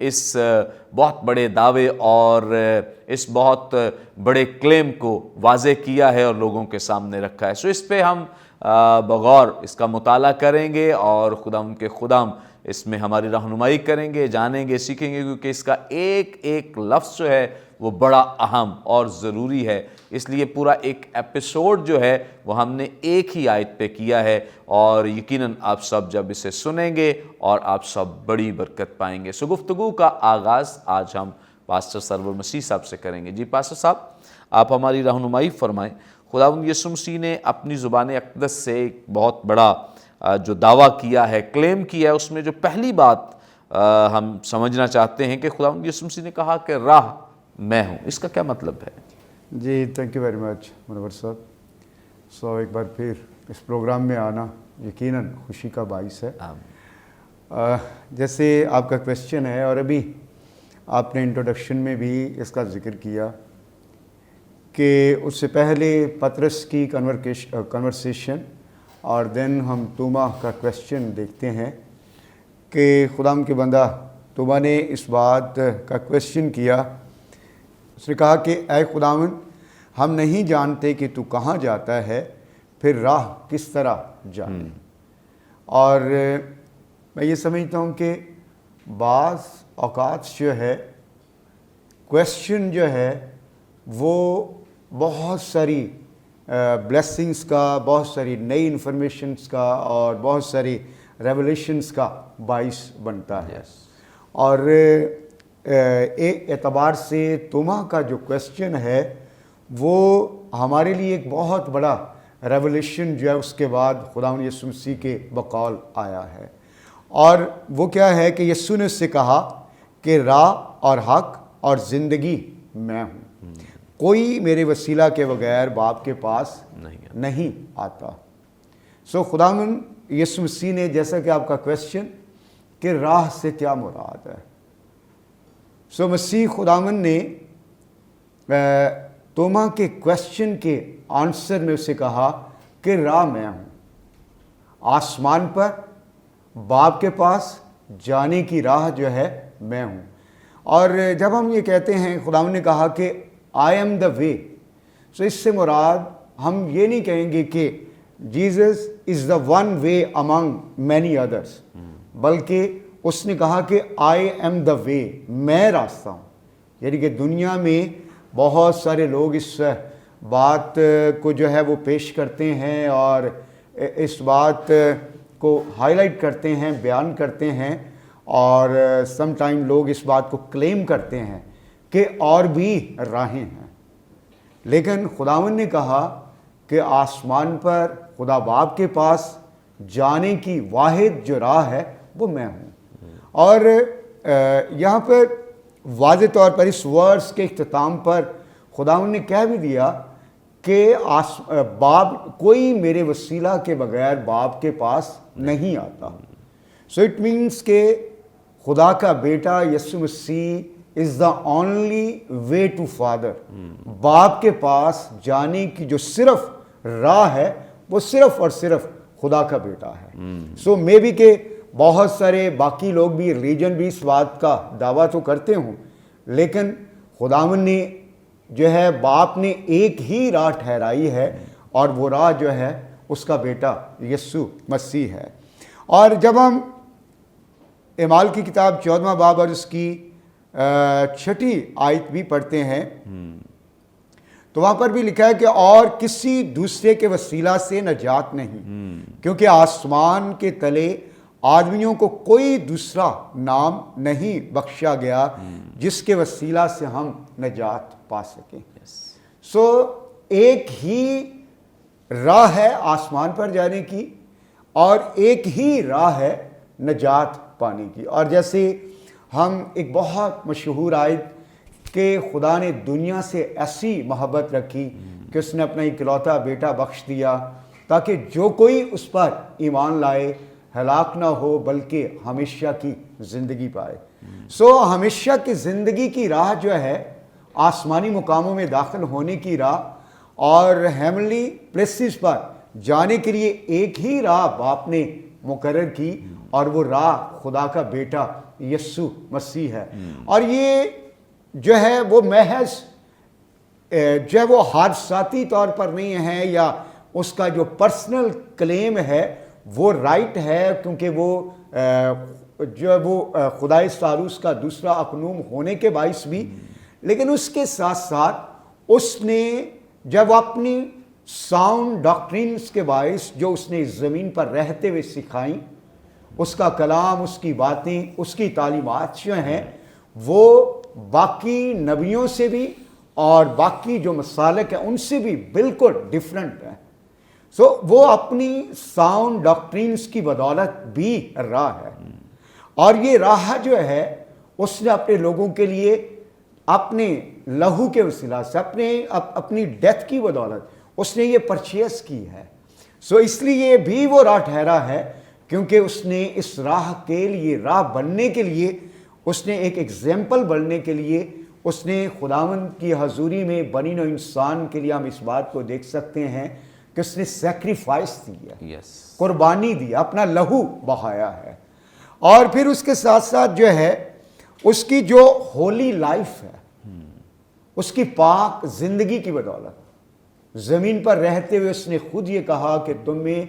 اس بہت بڑے دعوے اور اس بہت بڑے کلیم کو واضح کیا ہے اور لوگوں کے سامنے رکھا ہے. سو اس پہ ہم بغور اس کا مطالعہ کریں گے اور خدا اس میں ہماری رہنمائی کریں گے, جانیں گے, سیکھیں گے, کیونکہ اس کا ایک ایک لفظ جو ہے وہ بڑا اہم اور ضروری ہے. اس لیے پورا ایک ایپیسوڈ جو ہے وہ ہم نے ایک ہی آیت پہ کیا ہے, اور یقیناً آپ سب جب اسے سنیں گے اور آپ سب بڑی برکت پائیں گے. سو گفتگو کا آغاز آج ہم پاسٹر سرور مسیح صاحب سے کریں گے. جی پاسٹر صاحب, آپ ہماری رہنمائی فرمائیں. خداوند یسوع مسیح نے اپنی زبان اقدس سے ایک بہت بڑا جو دعویٰ کیا ہے, کلیم کیا ہے, اس میں جو پہلی بات ہم سمجھنا چاہتے ہیں کہ خداوند یسوع مسیح نے کہا کہ راہ میں ہوں. اس کا کیا مطلب ہے؟ جی تھینک یو ویری مچ منور صاحب. سو ایک بار پھر اس پروگرام میں آنا یقیناً خوشی کا باعث ہے. جیسے آپ کا کویسچن ہے, اور ابھی آپ نے انٹروڈکشن میں بھی اس کا ذکر کیا کہ اس سے پہلے پطرس کی کنورسیشن اور دین ہم توما کا کویسچن دیکھتے ہیں کہ خدام کے بندہ توما نے اس بات کا کویسچن کیا. اس نے کہا کہ اے خداوند, ہم نہیں جانتے کہ تو کہاں جاتا ہے, پھر راہ کس طرح جانے. اور میں یہ سمجھتا ہوں کہ بعض اوقات جو ہے کویسچن جو ہے وہ بہت ساری بلیسنگز کا, بہت ساری نئی انفارمیشنز کا اور بہت ساری ریولیشنز کا باعث بنتا ہے. اور ایک اعتبار سے توما کا جو کویسچن ہے وہ ہمارے لیے ایک بہت بڑا ریولیشن جو ہے اس کے بعد خداوند یسوع مسیح کے بقول آیا ہے. اور وہ کیا ہے کہ یسوع نے اس سے کہا کہ راہ اور حق اور زندگی میں ہوں, کوئی میرے وسیلہ کے بغیر باپ کے پاس نہیں آتا. سو خداوند یسوع مسیح نے, جیسا کہ آپ کا کویسچن کہ راہ سے کیا مراد ہے, سو مسیح خداوند نے توما کے کویسچن کے آنسر میں اسے کہا کہ راہ میں ہوں, آسمان پر باپ کے پاس جانے کی راہ جو ہے میں ہوں. اور جب ہم یہ کہتے ہیں خداوند نے کہا کہ آئی ایم دا وے, سو اس سے مراد ہم یہ نہیں کہیں گے کہ Jesus is the one way Umang many others, بلکہ اس نے کہا کہ آئی ایم دا وے, میں راستہ ہوں. یعنی کہ دنیا میں بہت سارے لوگ اس بات کو جو ہے وہ پیش کرتے ہیں اور اس بات کو ہائی لائٹ کرتے ہیں, بیان کرتے ہیں, اور سم ٹائم لوگ اس بات کو کلیم کرتے ہیں کہ اور بھی راہیں ہیں. لیکن خداوند نے کہا کہ آسمان پر خدا باپ کے پاس جانے کی واحد جو راہ ہے وہ میں ہوں. اور یہاں پر واضح طور پر اس ورس کے اختتام پر خداوند نے کہہ بھی دیا کہ باپ, کوئی میرے وسیلہ کے بغیر باپ کے پاس نہیں آتا. سو اٹ مینس کہ خدا کا بیٹا Yasu Masih is the only way to father. باپ کے پاس جانے کی جو صرف راہ ہے وہ صرف اور صرف خدا کا بیٹا ہے. سو مے بی کہ بہت سارے باقی لوگ بھی, ریلیجن بھی اس بات کا دعویٰ تو کرتے ہوں, لیکن خداوند نے جو ہے باپ نے ایک ہی راہ ٹھہرائی ہے, اور وہ راہ جو ہے اس کا بیٹا یسوع مسیح ہے. اور جب ہم اعمال کی کتاب 14واں باب اور اس کی 6 آیت بھی پڑھتے ہیں تو وہاں پر بھی لکھا ہے کہ اور کسی دوسرے کے وسیلہ سے نجات نہیں, کیونکہ آسمان کے تلے آدمیوں کو کوئی دوسرا نام نہیں بخشا گیا جس کے وسیلہ سے ہم نجات پا سکیں. سو ایک ہی راہ ہے آسمان پر جانے کی, اور ایک ہی راہ ہے نجات پانے کی. اور جیسے ہم ایک بہت مشہور آیت کہ خدا نے دنیا سے ایسی محبت رکھی کہ اس نے اپنا اکلوتا بیٹا بخش دیا تاکہ جو کوئی اس پر ایمان لائے ہلاک نہ ہو بلکہ ہمیشہ کی زندگی پائے. سو ہمیشہ کی زندگی کی راہ جو ہے آسمانی مقاموں میں داخل ہونے کی راہ, اور ہیمنلی پلیسز پر جانے کے لیے ایک ہی راہ باپ نے مقرر کی اور وہ راہ خدا کا بیٹا یسوع مسیح ہے. اور یہ جو ہے وہ محض جو ہے وہ حادثاتی طور پر نہیں ہے یا اس کا جو پرسنل کلیم ہے وہ رائٹ ہے کیونکہ وہ جو ہے وہ خدائے ثالوث کا دوسرا اقنوم ہونے کے باعث بھی، لیکن اس کے ساتھ ساتھ اس نے جب اپنی ساؤنڈ ڈاکٹرینز کے باعث جو اس نے زمین پر رہتے ہوئے سکھائیں، اس کا کلام، اس کی باتیں، اس کی تعلیمات جو ہیں وہ باقی نبیوں سے بھی اور باقی جو مسالک ہیں ان سے بھی بالکل ڈیفرنٹ ہیں. وہ اپنی ساؤنڈ ڈاکٹرینز کی بدولت بھی راہ ہے، اور یہ راہ جو ہے اس نے اپنے لوگوں کے لیے اپنے لہو کے وسیلہ سے اپنی ڈیتھ کی بدولت اس نے یہ پرچیز کی ہے. اس لیے بھی وہ راہ ٹھہرا ہے کیونکہ اس نے اس راہ کے لیے، راہ بننے کے لیے، اس نے ایک ایگزامپل بننے کے لیے، اس نے خداوند کی حضوری میں بنی نوع انسان کے لیے ہم اس بات کو دیکھ سکتے ہیں کہ اس نے سیکریفائس دی ہے، قربانی دی، اپنا لہو بہایا ہے. اور پھر اس کے ساتھ ساتھ جو ہے اس کی جو ہولی لائف ہے، اس کی پاک زندگی کی بدولت زمین پر رہتے ہوئے اس نے خود یہ کہا کہ تم میں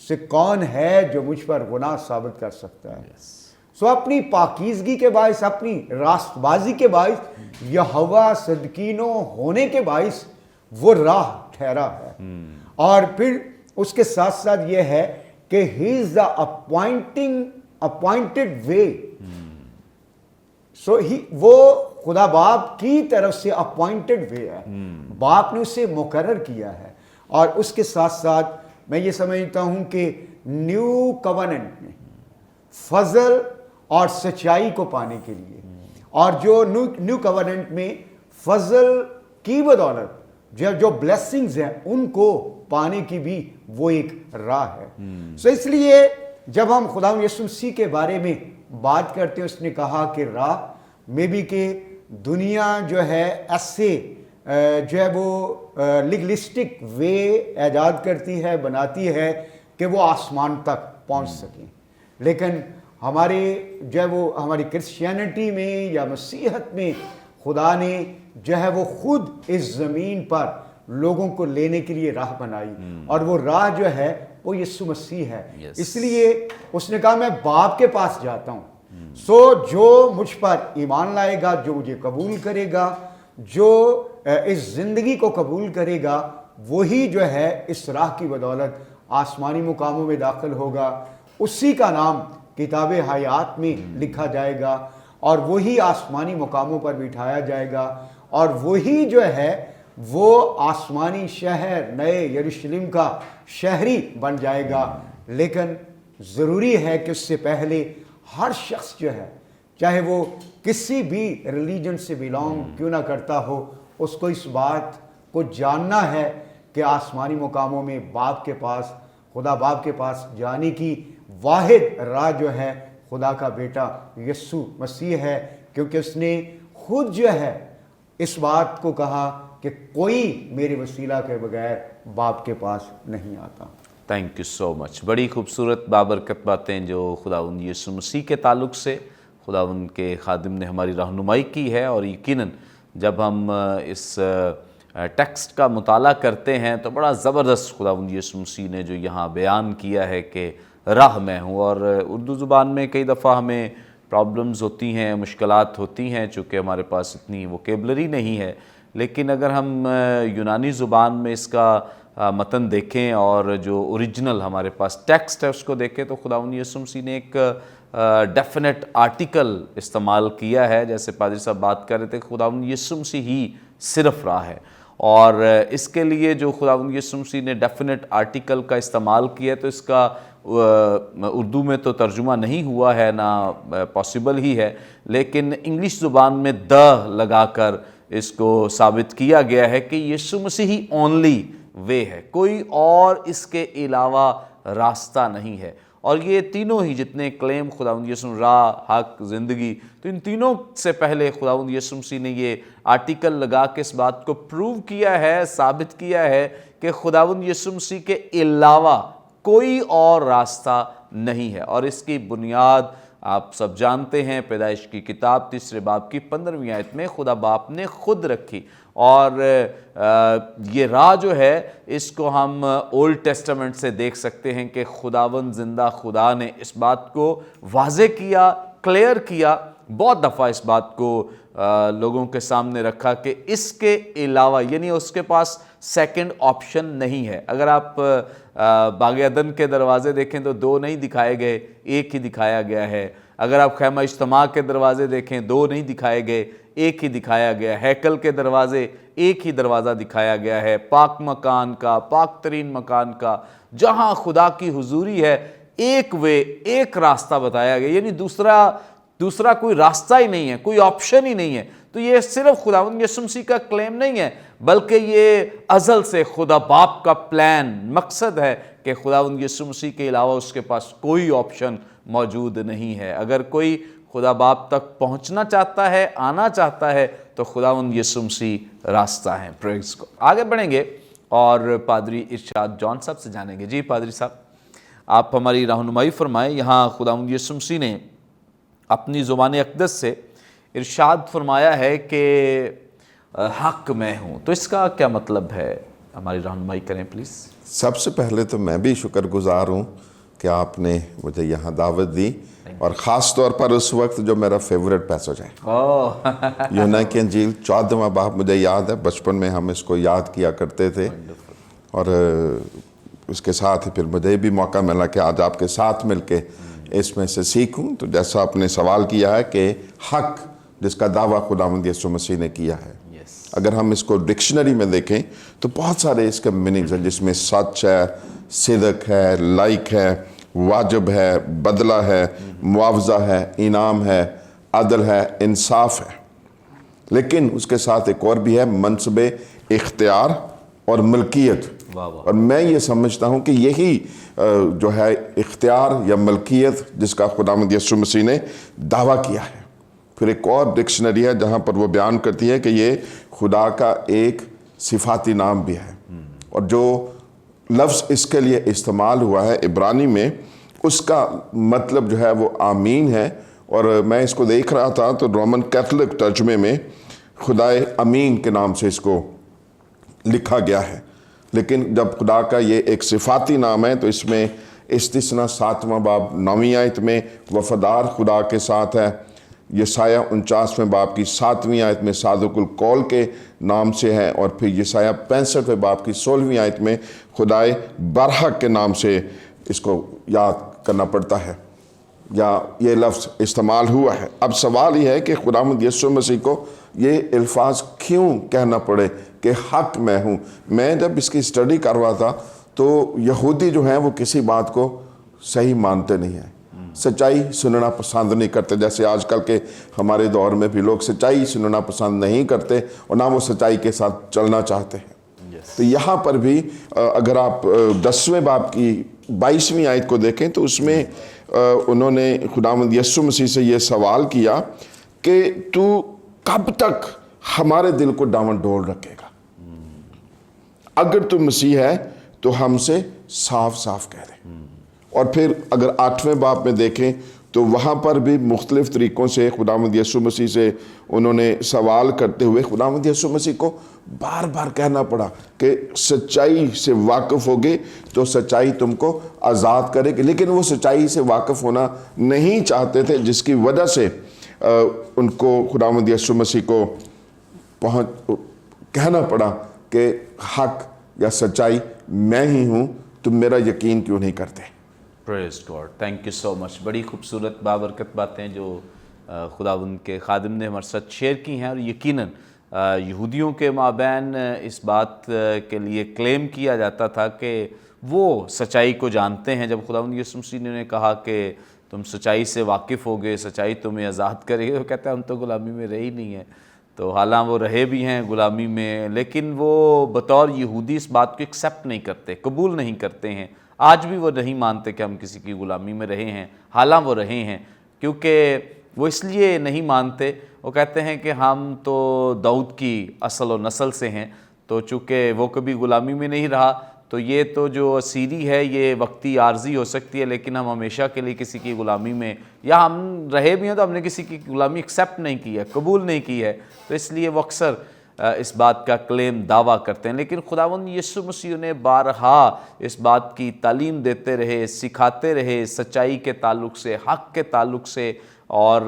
سے کون ہے جو مجھ پر گناہ ثابت کر سکتا ہے. اپنی پاکیزگی کے باعث، اپنی راست بازی کے باعث، یہوہ صدقینو ہونے کے باعث وہ راہ ٹھہرا ہے. اور پھر اس کے ساتھ ساتھ یہ ہے کہ ہی از دا اپوائنٹڈ وے. وہ خدا باپ کی طرف سے اپوائنٹڈ وے ہے، باپ نے اسے مقرر کیا ہے. اور اس کے ساتھ ساتھ میں یہ سمجھتا ہوں کہ نیو کووننٹ میں فضل اور سچائی کو پانے کے لیے، اور جو نیو کووننٹ میں فضل کی بدولت جو بلیسنگز ہیں ان کو پانے کی بھی وہ ایک راہ ہے. اس لیے جب ہم خدا یسوع مسیح کے بارے میں بات کرتے ہیں، اس نے کہا کہ راہ میں بھی کہ دنیا جو ہے ایسے جو ہے وہ لیگلسٹک وے ایجاد کرتی ہے، بناتی ہے کہ وہ آسمان تک پہنچ سکیں، لیکن ہمارے جو ہے وہ ہماری کرسچینٹی میں یا مسیحت میں خدا نے جو ہے وہ خود اس زمین پر لوگوں کو لینے کے لیے راہ بنائی، اور وہ راہ جو ہے وہ یسوع مسیح ہے. اس لیے اس نے کہا میں باپ کے پاس جاتا ہوں. جو مجھ پر ایمان لائے گا، جو مجھے قبول کرے گا، جو اس زندگی کو قبول کرے گا، وہی جو ہے اس راہ کی بدولت آسمانی مقاموں میں داخل ہوگا. اسی کا نام کتاب حیات میں لکھا جائے گا، اور وہی آسمانی مقاموں پر بٹھایا جائے گا، اور وہی جو ہے وہ آسمانی شہر نئے یروشلم کا شہری بن جائے گا. لیکن ضروری ہے کہ اس سے پہلے ہر شخص جو ہے، چاہے وہ کسی بھی ریلیجن سے بیلانگ کیوں نہ کرتا ہو، اس کو اس بات کو جاننا ہے کہ آسمانی مقاموں میں باپ کے پاس، خدا باپ کے پاس جانے کی واحد راہ جو ہے خدا کا بیٹا یسوع مسیح ہے، کیونکہ اس نے خود جو ہے اس بات کو کہا کہ کوئی میرے وسیلہ کے بغیر باپ کے پاس نہیں آتا. تھینک یو سو مچ. بڑی خوبصورت بابرکت باتیں جو خداوند یسوع مسیح کے تعلق سے خداوند کے خادم نے ہماری رہنمائی کی ہے. اور یقیناً جب ہم اس ٹیکسٹ کا مطالعہ کرتے ہیں تو بڑا زبردست خداوند یسوع مسیح نے جو یہاں بیان کیا ہے کہ راہ میں ہوں. اور اردو زبان میں کئی دفعہ ہمیں پرابلمز ہوتی ہیں، مشکلات ہوتی ہیں، چونکہ ہمارے پاس اتنی ووکیبلری نہیں ہے. لیکن اگر ہم یونانی زبان میں اس کا متن دیکھیں اور جو اوریجنل ہمارے پاس ٹیکسٹ ہے اس کو دیکھیں تو خداوند یسوع مسیح نے ایک ڈیفینٹ آرٹیکل استعمال کیا ہے. جیسے پادری صاحب بات کر رہے تھے، خداوند یسوع مسیح ہی صرف راہ ہے. اور اس کے لیے جو خداوند یسوع مسیح نے ڈیفینٹ آرٹیکل کا استعمال کیا ہے تو اس کا اردو میں تو ترجمہ نہیں ہوا ہے، نہ پاسبل ہی ہے، لیکن انگلش زبان میں لگا کر اس کو ثابت کیا گیا ہے کہ یسوع مسیح ہی اونلی وے ہے، کوئی اور اس کے علاوہ راستہ نہیں ہے. اور یہ تینوں ہی جتنے کلیم خداوند یسوع، راہ، حق، زندگی، تو ان تینوں سے پہلے خداوند یسوع مسیح نے یہ آرٹیکل لگا کے اس بات کو پروو کیا ہے، ثابت کیا ہے کہ خداوند یسوع مسیح کے علاوہ کوئی اور راستہ نہیں ہے۔ اور اس کی بنیاد آپ سب جانتے ہیں، پیدائش کی کتاب 3 باب کی 15ویں آیت میں خدا باپ نے خود رکھی، اور یہ راہ جو ہے اس کو ہم اولڈ ٹیسٹمنٹ سے دیکھ سکتے ہیں کہ خداوند زندہ خدا نے اس بات کو واضح کیا، کلیئر کیا، بہت دفعہ اس بات کو لوگوں کے سامنے رکھا کہ اس کے علاوہ یعنی اس کے پاس سیکنڈ آپشن نہیں ہے۔ اگر آپ باغ عدن کے دروازے دیکھیں تو 2 نہیں دکھائے گئے، ایک ہی دکھایا گیا ہے۔ اگر آپ خیمہ اجتماع کے دروازے دیکھیں 2 نہیں دکھائے گئے، ایک ہی دکھایا گیا۔ ہیکل کے دروازے ایک ہی دروازہ دکھایا گیا ہے، پاک مکان کا، پاک ترین مکان کا، جہاں خدا کی حضوری ہے، ایک وے، ایک راستہ بتایا گیا، یعنی دوسرا کوئی راستہ ہی نہیں ہے، کوئی آپشن ہی نہیں ہے۔ تو یہ صرف خداوند یسوع مسیح کا کلیم نہیں ہے، بلکہ یہ ازل سے خدا باپ کا پلان، مقصد ہے کہ خداوند یسوع مسیح کے علاوہ اس کے پاس کوئی آپشن موجود نہیں ہے۔ اگر کوئی خدا باپ تک پہنچنا چاہتا ہے، آنا چاہتا ہے، تو خداوند یسوع مسیح راستہ ہے۔ پریز کو آگے بڑھیں گے اور پادری ارشاد جان صاحب سے جانیں گے۔ جی پادری صاحب، آپ ہماری رہنمائی فرمائیں۔ یہاں خداوند یسوع مسیح نے اپنی زبان اقدس سے ارشاد فرمایا ہے کہ حق میں ہوں، تو اس کا کیا مطلب ہے؟ ہماری رہنمائی کریں پلیز۔ سب سے پہلے تو میں بھی شکر گزار ہوں کہ آپ نے مجھے یہاں دعوت دی، اور خاص طور پر اس وقت جو میرا فیورٹ پیسج ہے، یوحنا کی انجیل 14واں باب۔ مجھے یاد ہے بچپن میں ہم اس کو یاد کیا کرتے تھے، اور اس کے ساتھ پھر مجھے بھی موقع ملا کہ آج آپ کے ساتھ مل کے اس میں سے سیکھوں۔ تو جیسا آپ نے سوال کیا ہے کہ حق جس کا دعویٰ خداوند یسوع مسیح نے کیا ہے، اگر ہم اس کو ڈکشنری میں دیکھیں تو بہت سارے اس کے میننگز ہیں، جس میں سچ ہے، صدق ہے، لائق ہے، واجب ہے، بدلہ ہے، معاوضہ ہے، انعام ہے، عدل ہے، انصاف ہے۔ لیکن اس کے ساتھ ایک اور بھی ہے، منصب اختیار اور ملکیت۔ اور میں یہ سمجھتا ہوں کہ یہی جو ہے اختیار یا ملکیت جس کا خداوند یسوع مسیح نے دعویٰ کیا ہے۔ پھر ایک اور ڈکشنری ہے جہاں پر وہ بیان کرتی ہے کہ یہ خدا کا ایک صفاتی نام بھی ہے، اور جو لفظ اس کے لیے استعمال ہوا ہے عبرانی میں، اس کا مطلب جو ہے وہ آمین ہے۔ اور میں اس کو دیکھ رہا تھا تو رومن کیتھولک ترجمے میں خدائے امین کے نام سے اس کو لکھا گیا ہے، لیکن جب خدا کا یہ ایک صفاتی نام ہے تو اس میں استثنا 7واں باب 9ویں آیت میں وفادار خدا کے ساتھ ہے، یسایہ 49ویں باب کی 7ویں آیت میں صادق القول کے نام سے ہے، اور پھر یسایہ 65ویں باب کی 16ویں آیت میں خدائے برحق کے نام سے اس کو یاد کرنا پڑتا ہے، یا یہ لفظ استعمال ہوا ہے۔ اب سوال یہ ہے کہ خداوند یسوع مسیح کو یہ الفاظ کیوں کہنا پڑے کہ حق میں ہوں؟ میں جب اس کی اسٹڈی کر رہا تھا تو یہودی جو ہیں وہ کسی بات کو صحیح مانتے نہیں ہیں، سچائی سننا پسند نہیں کرتے، جیسے آج کل کے ہمارے دور میں بھی لوگ سچائی سننا پسند نہیں کرتے اور نہ وہ سچائی کے ساتھ چلنا چاہتے ہیں۔ تو یہاں پر بھی اگر آپ 10ویں باب کی 22ویں آیت کو دیکھیں تو اس میں انہوں نے خداوند یسوع مسیح سے یہ سوال کیا کہ تو کب تک ہمارے دل کو ڈاون ڈول رکھے گا؟ اگر تو مسیح ہے تو ہم سے صاف صاف کہہ دے۔ اور پھر اگر 8ویں باب میں دیکھیں تو وہاں پر بھی مختلف طریقوں سے خداوند یسوع مسیح سے انہوں نے سوال کرتے ہوئے خداوند یسوع مسیح کو بار بار کہنا پڑا کہ سچائی سے واقف ہوگے تو سچائی تم کو آزاد کرے گی، لیکن وہ سچائی سے واقف ہونا نہیں چاہتے تھے، جس کی وجہ سے ان کو خداوند یسوع مسیح کو کہنا پڑا کہ حق یا سچائی میں ہی ہوں، تم میرا یقین کیوں نہیں کرتے؟ پریز گاڈ، تھینک یو سو مچ۔ بڑی خوبصورت بابرکت باتیں جو خداوند کے خادم نے ہمارے ساتھ شیئر کی ہیں، اور یقیناً یہودیوں کے مابین اس بات کے لیے کلیم کیا جاتا تھا کہ وہ سچائی کو جانتے ہیں۔ جب خداوند یسوع مسیح نے کہا کہ تم سچائی سے واقف ہوگے، سچائی تمہیں آزاد کرے گی، وہ کہتا ہے ہم تو غلامی میں رہے ہی نہیں ہیں۔ تو حالانکہ وہ رہے بھی ہیں غلامی میں، لیکن وہ بطور یہودی اس بات کو ایکسیپٹ نہیں کرتے، قبول نہیں کرتے ہیں۔ آج بھی وہ نہیں مانتے کہ ہم کسی کی غلامی میں رہے ہیں، حالانکہ وہ رہے ہیں، کیونکہ وہ اس لیے نہیں مانتے، وہ کہتے ہیں کہ ہم تو داؤد کی اصل و نسل سے ہیں، تو چونکہ وہ کبھی غلامی میں نہیں رہا تو یہ تو جو اسیری ہے یہ وقتی عارضی ہو سکتی ہے، لیکن ہم ہمیشہ کے لیے کسی کی غلامی میں، یا ہم رہے بھی ہیں تو ہم نے کسی کی غلامی ایکسیپٹ نہیں کی ہے، قبول نہیں کی ہے، تو اس لیے وہ اکثر اس بات کا کلیم دعویٰ کرتے ہیں۔ لیکن خداوند یسوع مسیح نے بارہا اس بات کی تعلیم دیتے رہے، سکھاتے رہے سچائی کے تعلق سے، حق کے تعلق سے، اور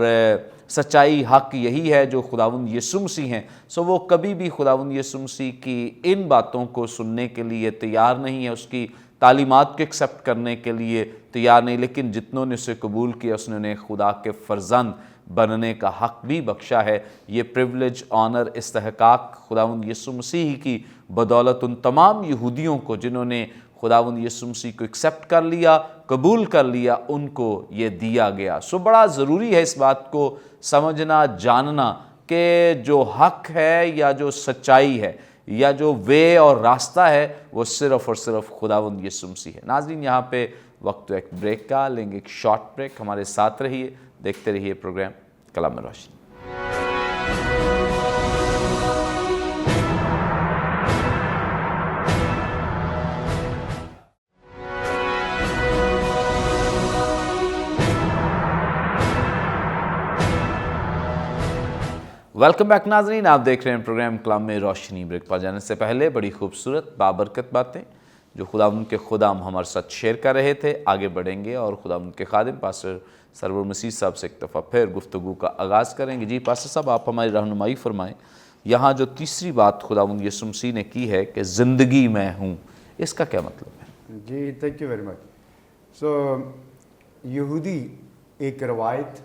سچائی حق یہی ہے جو خداوند یسوع مسیح ہیں۔ سو وہ کبھی بھی خداوند یسوع مسیح کی ان باتوں کو سننے کے لیے تیار نہیں ہے، اس کی تعلیمات کو ایکسیپٹ کرنے کے لیے تیار نہیں، لیکن جتنوں نے اسے قبول کیا اس نے انہیں خدا کے فرزند بننے کا حق بھی بخشا ہے۔ یہ پریولیج، آنر، استحقاق خداوند یسوع مسیح کی بدولت ان تمام یہودیوں کو جنہوں نے خداوند یسوع مسیح کو ایکسیپٹ کر لیا، قبول کر لیا، ان کو یہ دیا گیا۔ سو بڑا ضروری ہے اس بات کو سمجھنا، جاننا کہ جو حق ہے یا جو سچائی ہے یا جو وے اور راستہ ہے وہ صرف اور صرف خداوند یسوع مسیح ہے۔ ناظرین، یہاں پہ وقت ایک بریک کا، لیں گے ایک شارٹ بریک۔ ہمارے ساتھ رہیے، دیکھتے رہیے پروگرام کلام روشنی۔ ویلکم بیک ناظرین، آپ دیکھ رہے ہیں پروگرام کلام میں روشنی۔ بریک پر جانے سے پہلے بڑی خوبصورت بابرکت باتیں جو خداوند کے خدام ہمارے ساتھ شیئر کر رہے تھے، آگے بڑھیں گے اور خداوند کے خادم پاسٹر سرور مسیح صاحب سے ایک دفعہ پھر گفتگو کا آغاز کریں گے۔ جی پاسٹر صاحب، آپ ہماری رہنمائی فرمائیں۔ یہاں جو تیسری بات خداوند یسوع مسیح نے کی ہے کہ زندگی میں ہوں، اس کا کیا مطلب ہے؟ جی تھینک یو ویری مچ۔ سو یہودی ایک روایت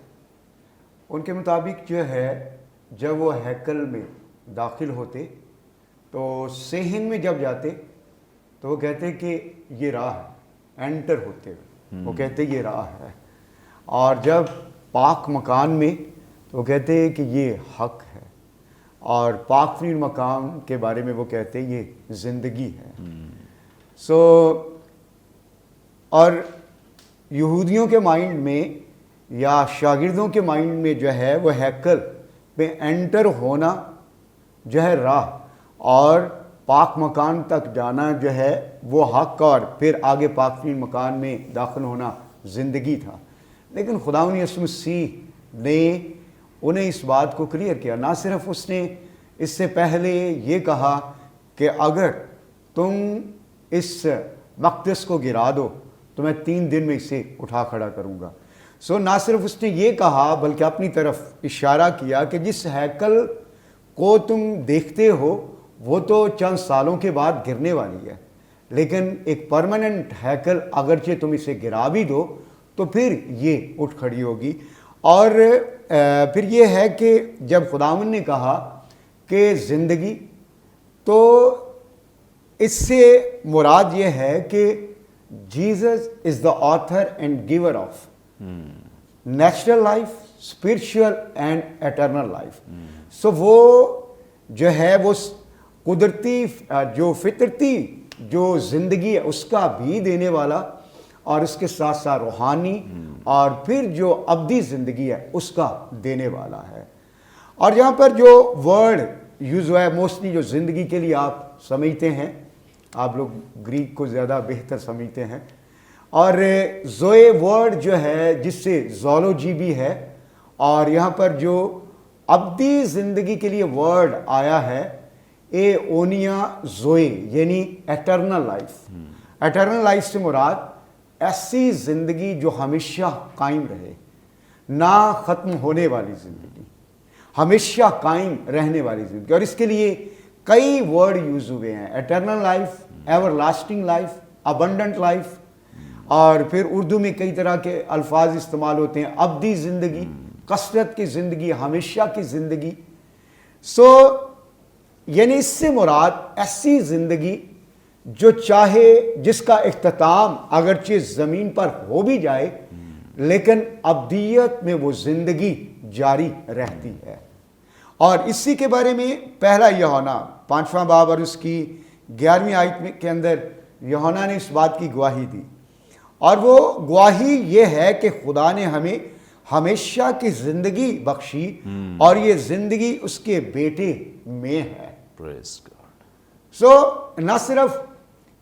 ان کے مطابق جو ہے، جب وہ ہیکل میں داخل ہوتے تو صحن میں جب جاتے تو وہ کہتے کہ یہ راہ ہے، انٹر ہوتے ہوئے وہ کہتے یہ راہ ہے، اور جب پاک مکان میں تو وہ کہتے کہ یہ حق ہے، اور پاک فرید مقام کے بارے میں وہ کہتے یہ زندگی ہے۔ سو اور یہودیوں کے مائنڈ میں یا شاگردوں کے مائنڈ میں جو ہے وہ ہیکل پہ انٹر ہونا جو ہے راہ، اور پاک مکان تک جانا جو ہے وہ حق، اور پھر آگے پاک فرید مکان میں داخل ہونا زندگی تھا۔ لیکن خداوند یسوع مسیح نے انہیں اس بات کو کلیئر کیا۔ نہ صرف اس نے اس سے پہلے یہ کہا کہ اگر تم اس مقدس کو گرا دو تو میں 3 دن میں اسے اٹھا کھڑا کروں گا۔ سو نہ صرف اس نے یہ کہا بلکہ اپنی طرف اشارہ کیا کہ جس ہیکل کو تم دیکھتے ہو وہ تو چند سالوں کے بعد گرنے والی ہے، لیکن ایک پرماننٹ ہیکل اگرچہ تم اسے گرا بھی دو تو پھر یہ اٹھ کھڑی ہوگی۔ اور پھر یہ ہے کہ جب خداوند نے کہا کہ زندگی، تو اس سے مراد یہ ہے کہ Jesus is the author and giver of natural life, spiritual and eternal life. سو وہ جو ہے وہ قدرتی جو فطرتی جو زندگی ہے اس کا بھی دینے والا، اور اس کے ساتھ ساتھ روحانی اور پھر جو ابدی زندگی ہے اس کا دینے والا ہے۔ اور یہاں پر جو ورڈ یوز ہوا ہے موسٹلی جو زندگی کے لیے آپ سمجھتے ہیں، آپ لوگ گریک کو زیادہ بہتر سمجھتے ہیں، اور زوئے ورڈ جو ہے جس سے زولوجی بھی ہے، اور یہاں پر جو ابدی زندگی کے لیے ورڈ آیا ہے اے اونیا زوئے، یعنی ایٹرنل لائف۔ ایٹرنل لائف سے مراد ایسی زندگی جو ہمیشہ قائم رہے، نہ ختم ہونے والی زندگی، ہمیشہ قائم رہنے والی زندگی۔ اور اس کے لیے کئی ورڈ یوز ہوئے ہیں، eternal life, everlasting life, abundant life, اور پھر اردو میں کئی طرح کے الفاظ استعمال ہوتے ہیں، ابدی زندگی، کثرت کی زندگی، ہمیشہ کی زندگی۔ سو یعنی اس سے مراد ایسی زندگی جو چاہے جس کا اختتام اگرچہ زمین پر ہو بھی جائے لیکن ابدیت میں وہ زندگی جاری رہتی ہے۔ اور اسی کے بارے میں پہلا یوحنا 5واں باب اور اس کی 11ویں آیت میں کے اندر یوحنا نے اس بات کی گواہی دی، اور وہ گواہی یہ ہے کہ خدا نے ہمیں ہمیشہ کی زندگی بخشی، اور یہ زندگی اس کے بیٹے میں ہے۔ Praise God. سو نہ صرف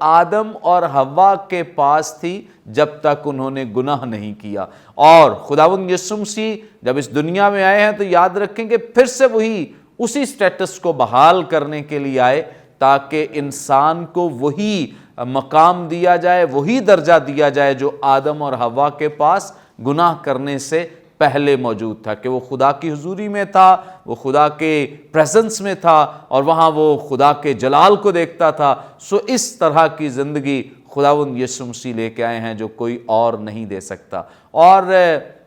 آدم اور حوا کے پاس تھی جب تک انہوں نے گناہ نہیں کیا۔ اور خداوند یسوع مسیح جب اس دنیا میں آئے ہیں تو یاد رکھیں کہ پھر سے وہی اسی سٹیٹس کو بحال کرنے کے لیے آئے تاکہ انسان کو وہی مقام دیا جائے، وہی درجہ دیا جائے جو آدم اور حوا کے پاس گناہ کرنے سے پہلے موجود تھا، کہ وہ خدا کی حضوری میں تھا، وہ خدا کے پریزنس میں تھا اور وہاں وہ خدا کے جلال کو دیکھتا تھا۔ سو اس طرح کی زندگی خداوند یسوع مسیح لے کے آئے ہیں جو کوئی اور نہیں دے سکتا۔ اور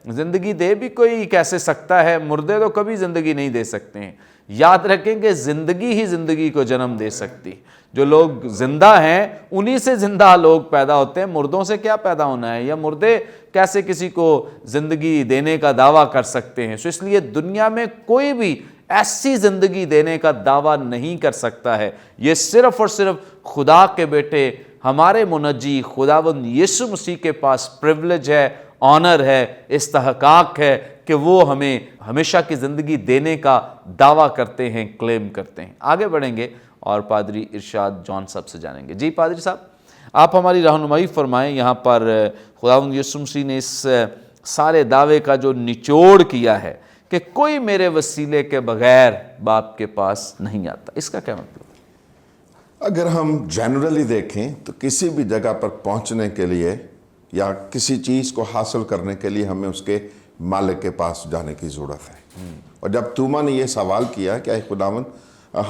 زندگی دے بھی کوئی کیسے سکتا ہے؟ مردے تو کبھی زندگی نہیں دے سکتے ہیں۔ یاد رکھیں کہ زندگی ہی زندگی کو جنم دے سکتی۔ جو لوگ زندہ ہیں انہی سے زندہ لوگ پیدا ہوتے ہیں، مردوں سے کیا پیدا ہونا ہے؟ یا مردے کیسے کسی کو زندگی دینے کا دعویٰ کر سکتے ہیں؟ سو اس لیے دنیا میں کوئی بھی ایسی زندگی دینے کا دعویٰ نہیں کر سکتا ہے۔ یہ صرف اور صرف خدا کے بیٹے ہمارے منجی خداوند یسوع مسیح کے پاس پریولیج ہے، آنر ہے، استحقاق ہے کہ وہ ہمیں ہمیشہ کی زندگی دینے کا دعویٰ کرتے ہیں، کلیم کرتے ہیں۔ آگے بڑھیں گے اور پادری ارشاد جان صاحب سے جانیں گے۔ جی پادری صاحب، آپ ہماری رہنمائی فرمائیں۔ یہاں پر خداوند یسوع مسیح نے اس سارے دعوے کا جو نچوڑ کیا ہے کہ کوئی میرے وسیلے کے بغیر باپ کے پاس نہیں آتا، اس کا کیا مطلب؟ اگر ہم جنرلی دیکھیں تو کسی بھی جگہ پر پہنچنے کے لیے یا کسی چیز کو حاصل کرنے کے لیے ہمیں اس کے مالک کے پاس جانے کی ضرورت ہے۔ اور جب توما نے یہ سوال کیا کہ اے خداوند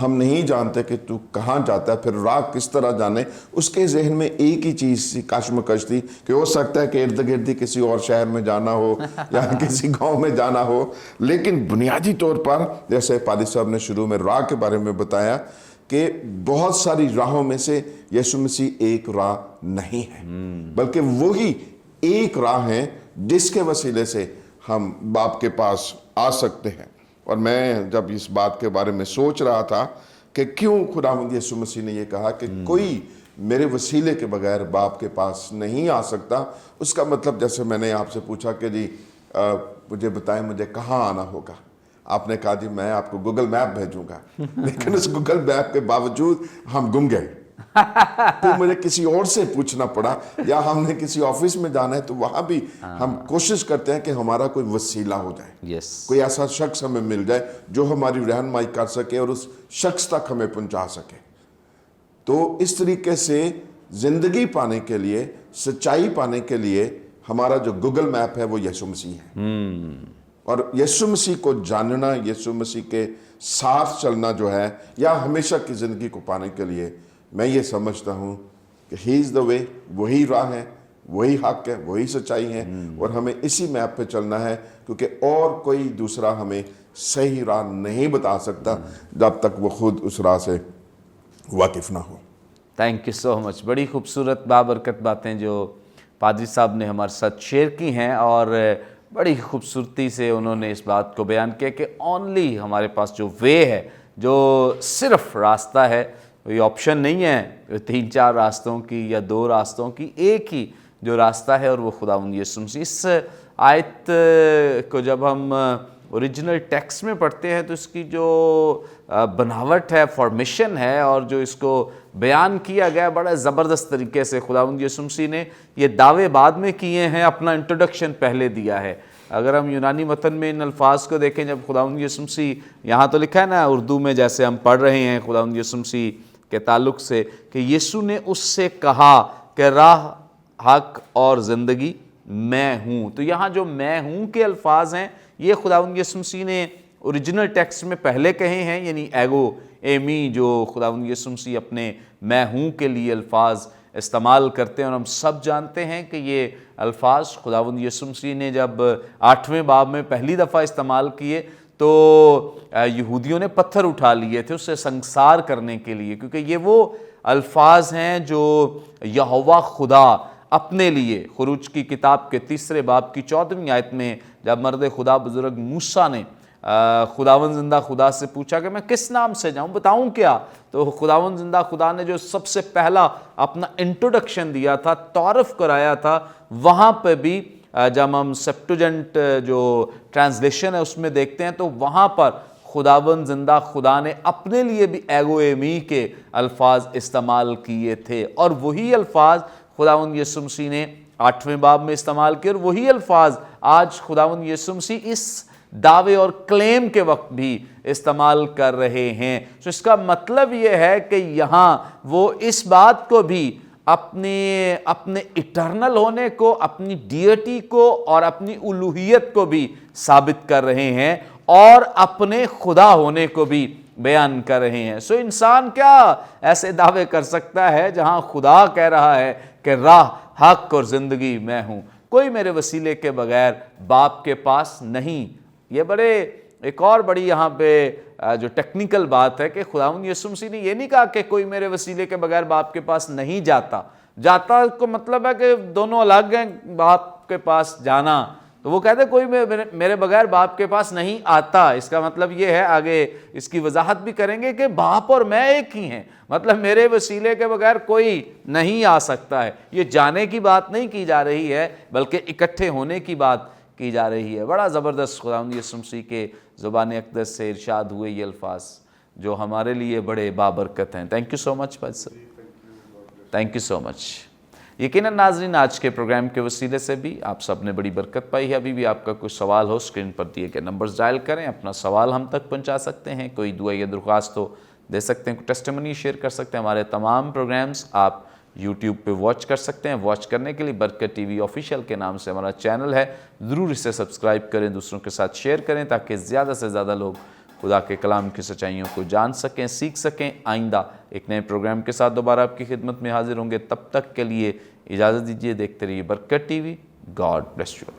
ہم نہیں جانتے کہ تو کہاں جاتا ہے، پھر راہ کس طرح جانے، اس کے ذہن میں ایک ہی چیز سی کشمکش تھی کہ ہو سکتا ہے کہ ارد گردی کسی اور شہر میں جانا ہو یا کسی گاؤں میں جانا ہو۔ لیکن بنیادی طور پر جیسے پادری صاحب نے شروع میں راہ کے بارے میں بتایا کہ بہت ساری راہوں میں سے یسوع مسیح ایک راہ نہیں ہے، بلکہ وہی ایک راہ ہے جس کے وسیلے سے ہم باپ کے پاس آ سکتے ہیں۔ اور میں جب اس بات کے بارے میں سوچ رہا تھا کہ کیوں خداوند یسوع مسیح نے یہ کہا کہ کوئی میرے وسیلے کے بغیر باپ کے پاس نہیں آ سکتا، اس کا مطلب جیسے میں نے آپ سے پوچھا کہ جی مجھے بتائیں مجھے کہاں آنا ہوگا، آپ نے کہا جی میں آپ کو گوگل میپ بھیجوں گا، لیکن اس گوگل میپ کے باوجود ہم گم گئے، پھر مجھے کسی اور سے پوچھنا پڑا، یا ہم نے کسی آفس میں جانا ہے تو وہاں بھی ہم کوشش کرتے ہیں کہ ہمارا کوئی وسیلہ ہو جائے، کوئی ایسا شخص ہمیں مل جائے جو ہماری رہنمائی کر سکے اور اس شخص تک ہمیں پہنچا سکے۔ تو اس طریقے سے زندگی پانے کے لیے، سچائی پانے کے لیے ہمارا جو گوگل میپ ہے وہ یسوع مسیح ہے، اور یسوع مسیح کو جاننا، یسوع مسیح کے ساتھ چلنا جو ہے، یا ہمیشہ کی زندگی کو پانے کے لیے میں یہ سمجھتا ہوں کہ ہی از دا وے، وہی راہ ہے، وہی حق ہے، وہی سچائی ہے، اور ہمیں اسی میپ پہ چلنا ہے، کیونکہ اور کوئی دوسرا ہمیں صحیح راہ نہیں بتا سکتا جب تک وہ خود اس راہ سے واقف نہ ہو۔ تھینک یو سو مچ۔ بڑی خوبصورت بابرکت باتیں جو پادری صاحب نے ہمارے ساتھ شیئر کی ہیں، اور بڑی خوبصورتی سے انہوں نے اس بات کو بیان کیا کہ اونلی ہمارے پاس جو وے ہے، جو صرف راستہ ہے، کوئی آپشن نہیں ہے 3-4 راستوں کی یا 2 راستوں کی، ایک ہی جو راستہ ہے اور وہ خداوند یسوع مسیح۔ اس آیت کو جب ہم اوریجنل ٹیکسٹ میں پڑھتے ہیں تو اس کی جو بناوٹ ہے، فارمیشن ہے، اور جو اس کو بیان کیا گیا بڑا زبردست طریقے سے خداوند یسوع مسیح نے یہ دعوے بعد میں کیے ہیں، اپنا انٹروڈکشن پہلے دیا ہے۔ اگر ہم یونانی متن میں ان الفاظ کو دیکھیں، جب خداوند یسوع مسیح، یہاں تو لکھا ہے نا اردو میں جیسے ہم پڑھ رہے ہیں خداوند یسوع مسیح کے تعلق سے، کہ یسوع نے اس سے کہا کہ راہ، حق اور زندگی میں ہوں۔ تو یہاں جو میں ہوں کے الفاظ ہیں یہ خداوند یسوع مسیح نے اوریجنل ٹیکسٹ میں پہلے کہے ہیں، یعنی ایگو ایمی جو خداوند یسوع مسیح اپنے میں ہوں کے لیے الفاظ استعمال کرتے ہیں، اور ہم سب جانتے ہیں کہ یہ الفاظ خداوند یسوع مسیح نے جب 8ویں باب میں پہلی دفعہ استعمال کیے تو یہودیوں نے پتھر اٹھا لیے تھے اسے سنگسار کرنے کے لیے، کیونکہ یہ وہ الفاظ ہیں جو یہوہ خدا اپنے لیے خروج کی کتاب کے 3 باب کی 14ویں آیت میں جب مرد خدا بزرگ موسیٰ نے خداوند زندہ خدا سے پوچھا کہ میں کس نام سے جاؤں، بتاؤں کیا، تو خداوند زندہ خدا نے جو سب سے پہلا اپنا انٹروڈکشن دیا تھا، تعارف کرایا تھا، وہاں پہ بھی جب ہم سیپٹوجنٹ جو ٹرانسلیشن ہے اس میں دیکھتے ہیں تو وہاں پر خداوند زندہ خدا نے اپنے لیے بھی ایگو ایمی کے الفاظ استعمال کیے تھے، اور وہی الفاظ خداوند یسوع مسیح نے 8ویں باب میں استعمال کیے، اور وہی الفاظ آج خداوند یسوع مسیح اس دعوے اور کلیم کے وقت بھی استعمال کر رہے ہیں۔ تو اس کا مطلب یہ ہے کہ یہاں وہ اس بات کو بھی اپنے اٹرنل ہونے کو، اپنی ڈیٹی کو اور اپنی الوہیت کو بھی ثابت کر رہے ہیں، اور اپنے خدا ہونے کو بھی بیان کر رہے ہیں۔ سو انسان کیا ایسے دعوے کر سکتا ہے جہاں خدا کہہ رہا ہے کہ راہ، حق اور زندگی میں ہوں، کوئی میرے وسیلے کے بغیر باپ کے پاس نہیں۔ یہ ایک اور بڑی یہاں پہ جو ٹیکنیکل بات ہے کہ خداوند یسوع مسیح نے یہ نہیں کہا کہ کوئی میرے وسیلے کے بغیر باپ کے پاس نہیں جاتا کو مطلب ہے کہ دونوں الگ ہیں، باپ کے پاس جانا، تو وہ کہتے کوئی میرے بغیر باپ کے پاس نہیں آتا۔ اس کا مطلب یہ ہے، آگے اس کی وضاحت بھی کریں گے، کہ باپ اور میں ایک ہی ہیں، مطلب میرے وسیلے کے بغیر کوئی نہیں آ سکتا ہے۔ یہ جانے کی بات نہیں کی جا رہی ہے، بلکہ اکٹھے ہونے کی بات کی جا رہی ہے۔ بڑا زبردست خداوند یسوع مسیح کے زبان اقدس سے ارشاد ہوئے یہ الفاظ، جو ہمارے لیے بڑے بابرکت ہیں۔ تھینک یو سو مچ بھائی صاحب، تھینک یو سو مچ۔ یقیناً ناظرین، آج کے پروگرام کے وسیلے سے بھی آپ سب نے بڑی برکت پائی ہے۔ ابھی بھی آپ کا کوئی سوال ہو، اسکرین پر دیے گئے نمبرز ڈائل کریں، اپنا سوال ہم تک پہنچا سکتے ہیں، کوئی دعا یا درخواست ہو دے سکتے ہیں، کوئی ٹیسٹیمنی شیئر کر سکتے ہیں۔ ہمارے تمام پروگرامز آپ یوٹیوب پہ واچ کر سکتے ہیں۔ واچ کرنے کے لیے برکت ٹی وی آفیشیل کے نام سے ہمارا چینل ہے، ضرور اسے سبسکرائب کریں، دوسروں کے ساتھ شیئر کریں، تاکہ زیادہ سے زیادہ لوگ خدا کے کلام کی سچائیوں کو جان سکیں، سیکھ سکیں۔ آئندہ ایک نئے پروگرام کے ساتھ دوبارہ آپ کی خدمت میں حاضر ہوں گے، تب تک کے لیے اجازت دیجیے۔ دیکھتے رہیے برکت T V. God bless you.